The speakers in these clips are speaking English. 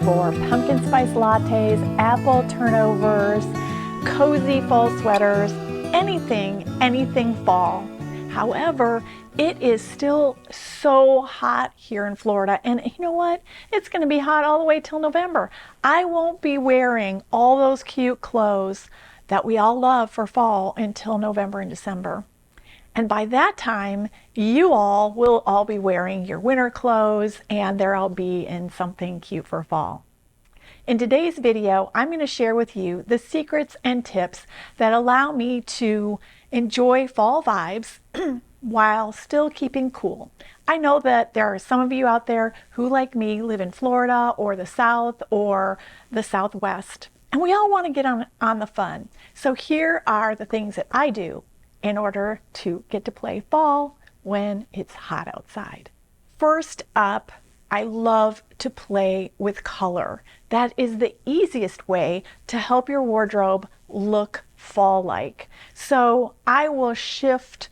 for pumpkin spice lattes, apple turnovers, cozy fall sweaters, anything fall. However, it is still so hot here in Florida, and you know what? It's going to be hot all the way till November. I won't be wearing all those cute clothes that we all love for fall until November and December. And by that time, you all will all be wearing your winter clothes, and there I'll be in something cute for fall. In today's video, I'm going to share with you the secrets and tips that allow me to enjoy fall vibes while still keeping cool. I know that there are some of you out there who, like me, live in Florida or the South or the Southwest, and we all want to get on the fun. So here are the things that I do in order to get to play fall when it's hot outside. First up, I love to play with color. That is the easiest way to help your wardrobe look fall-like. So I will shift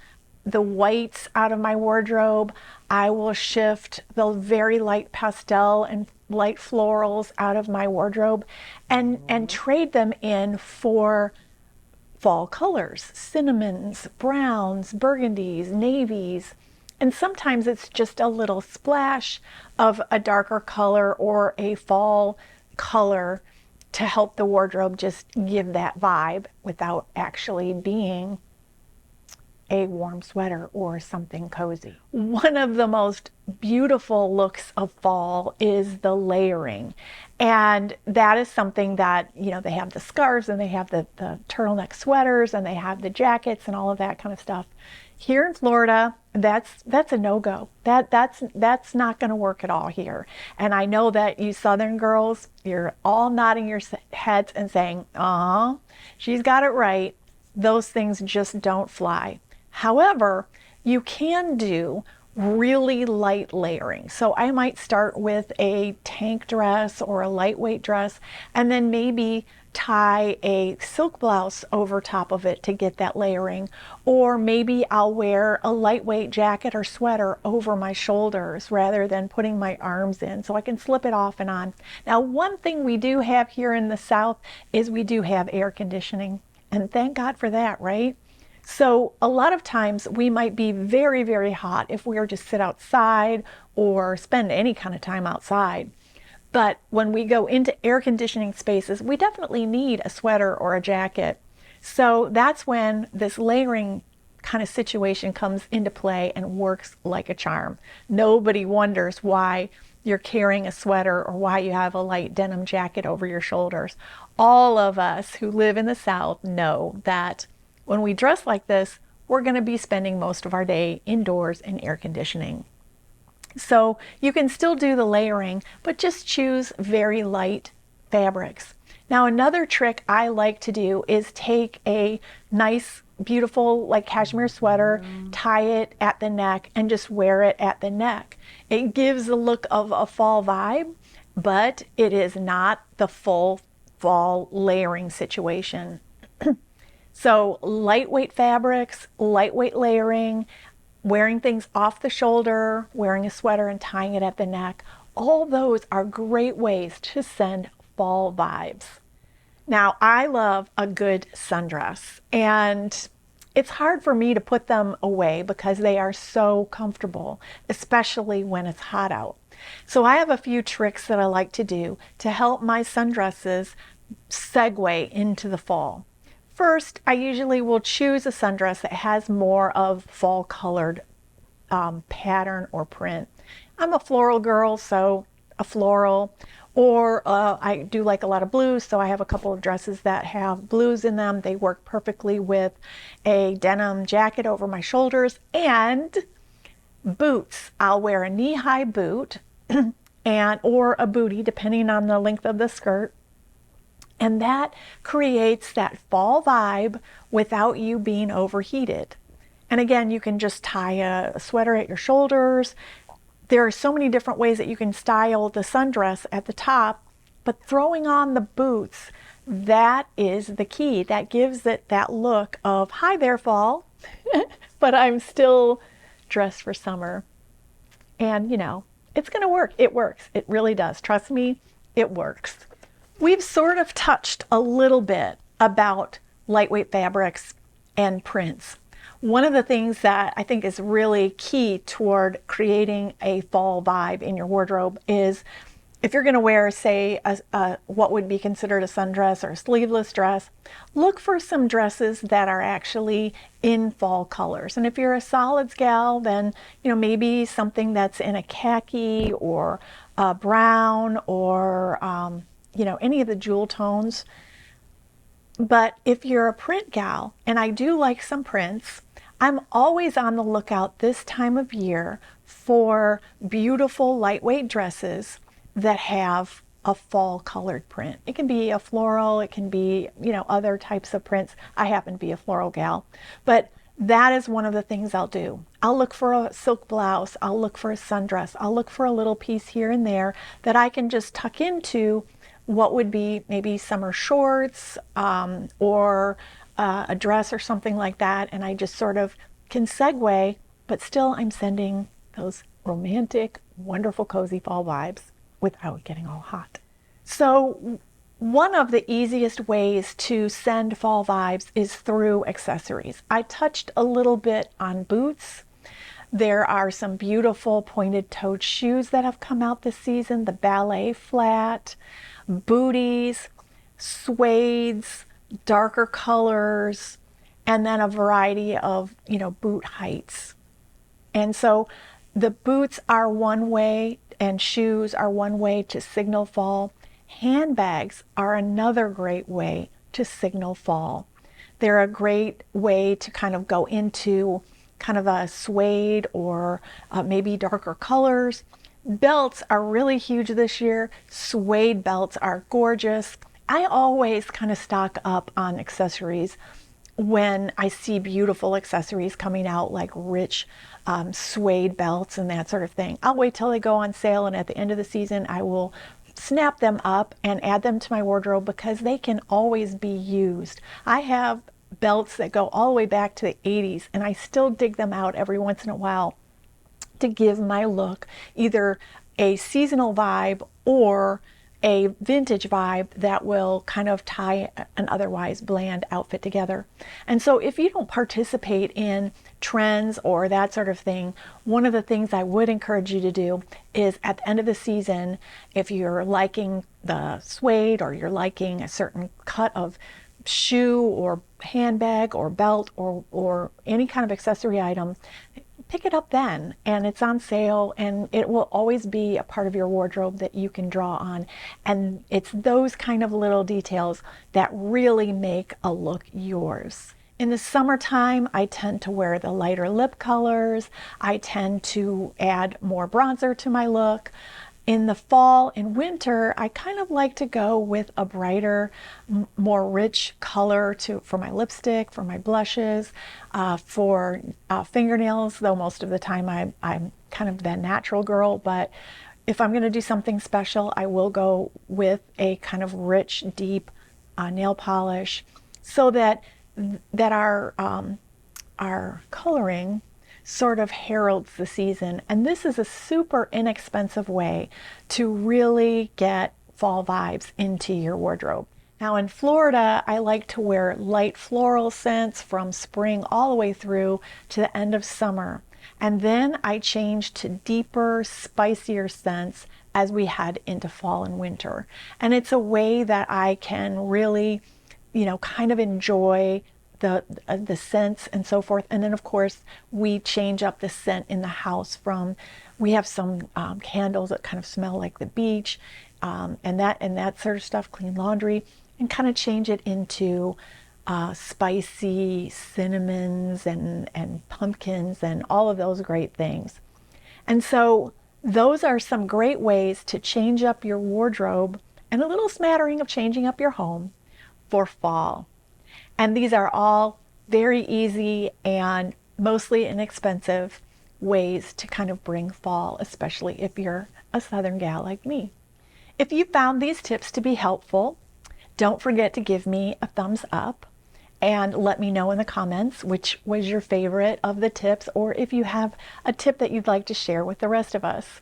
the whites out of my wardrobe. I will shift the very light pastel and light florals out of my wardrobe and trade them in for fall colors, cinnamons, browns, burgundies, navies, and sometimes it's just a little splash of a darker color or a fall color to help the wardrobe just give that vibe without actually being a warm sweater or something cozy. One of the most beautiful looks of fall is the layering. And that is something that, you know, they have the scarves and they have the turtleneck sweaters and they have the jackets and all of that kind of stuff. Here in Florida, that's a no-go. That's not going to work at all here. And I know that you Southern girls, you're all nodding your heads and saying, she's got it right. Those things just don't fly. However, you can do really light layering. So I might start with a tank dress or a lightweight dress and then maybe tie a silk blouse over top of it to get that layering. Or maybe I'll wear a lightweight jacket or sweater over my shoulders rather than putting my arms in so I can slip it off and on. Now, one thing we do have here in the South is we do have air conditioning, and thank God for that, right? So a lot of times we might be very, very hot if we were to sit outside or spend any kind of time outside. But when we go into air conditioning spaces, we definitely need a sweater or a jacket. So that's when this layering kind of situation comes into play and works like a charm. Nobody wonders why you're carrying a sweater or why you have a light denim jacket over your shoulders. All of us who live in the South know that when we dress like this, we're going to be spending most of our day indoors in air conditioning. So you can still do the layering, but just choose very light fabrics. Now, another trick I like to do is take a nice, beautiful, like cashmere sweater, tie it at the neck, and just wear it at the neck. It gives the look of a fall vibe, but it is not the full fall layering situation. So lightweight fabrics, lightweight layering, wearing things off the shoulder, wearing a sweater and tying it at the neck, all those are great ways to send fall vibes. Now, I love a good sundress, and it's hard for me to put them away because they are so comfortable, especially when it's hot out. So I have a few tricks that I like to do to help my sundresses segue into the fall. First, I usually will choose a sundress that has more of fall colored pattern or print. I'm a floral girl, so a floral, or I do like a lot of blues, so I have a couple of dresses that have blues in them. They work perfectly with a denim jacket over my shoulders, and boots. I'll wear a knee-high boot or a bootie, depending on the length of the skirt. And that creates that fall vibe without you being overheated. And again, you can just tie a sweater at your shoulders. There are so many different ways that you can style the sundress at the top, but throwing on the boots, that is the key. That gives it that look of, hi there, fall, but I'm still dressed for summer. And you know, it's gonna work. It works. It really does. Trust me, it works. We've sort of touched a little bit about lightweight fabrics and prints. One of the things that I think is really key toward creating a fall vibe in your wardrobe is if you're going to wear, say, what would be considered a sundress or a sleeveless dress, look for some dresses that are actually in fall colors. And if you're a solids gal, then maybe something that's in a khaki or a brown or any of the jewel tones. But if you're a print gal, and I do like some prints, I'm always on the lookout this time of year for beautiful lightweight dresses that have a fall colored print. It can be a floral, it can be, other types of prints. I happen to be a floral gal, but that is one of the things I'll do. I'll look for a silk blouse, I'll look for a sundress, I'll look for a little piece here and there that I can just tuck into what would be maybe summer shorts or a dress or something like that. And I just sort of can segue, but still I'm sending those romantic, wonderful, cozy fall vibes without getting all hot. So one of the easiest ways to send fall vibes is through accessories. I touched a little bit on boots. There are some beautiful pointed-toed shoes that have come out this season, the ballet flat, booties, suedes, darker colors, and then a variety of, boot heights. And so the boots are one way and shoes are one way to signal fall. Handbags are another great way to signal fall. They're a great way to kind of go into kind of a suede or maybe darker colors. Belts are really huge this year. Suede belts are gorgeous. I always kind of stock up on accessories when I see beautiful accessories coming out, like rich suede belts and that sort of thing. I'll wait till they go on sale, and at the end of the season I will snap them up and add them to my wardrobe because they can always be used. I have belts that go all the way back to the 80s, and I still dig them out every once in a while to give my look either a seasonal vibe or a vintage vibe that will kind of tie an otherwise bland outfit together. And so if you don't participate in trends or that sort of thing, one of the things I would encourage you to do is at the end of the season, if you're liking the suede or you're liking a certain cut of shoe or handbag or belt or any kind of accessory item, pick it up then, and it's on sale, and it will always be a part of your wardrobe that you can draw on. And it's those kind of little details that really make a look yours. In the summertime, I tend to wear the lighter lip colors. I tend to add more bronzer to my look. In the fall and winter, I kind of like to go with a brighter, more rich color for my lipstick, for my blushes, for fingernails, though most of the time I'm kind of the natural girl. But if I'm going to do something special, I will go with a kind of rich, deep nail polish so that our coloring sort of heralds the season. And this is a super inexpensive way to really get fall vibes into your wardrobe. Now in Florida, I like to wear light floral scents from spring all the way through to the end of summer. And then I change to deeper, spicier scents as we head into fall and winter. And it's a way that I can really, kind of enjoy the scents and so forth. And then of course we change up the scent in the house we have some candles that kind of smell like the beach and that sort of stuff, clean laundry, and kind of change it into spicy cinnamons and pumpkins and all of those great things. And so those are some great ways to change up your wardrobe and a little smattering of changing up your home for fall. And these are all very easy and mostly inexpensive ways to kind of bring fall, especially if you're a Southern gal like me. If you found these tips to be helpful, don't forget to give me a thumbs up and let me know in the comments which was your favorite of the tips, or if you have a tip that you'd like to share with the rest of us.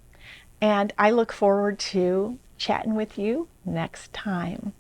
And I look forward to chatting with you next time.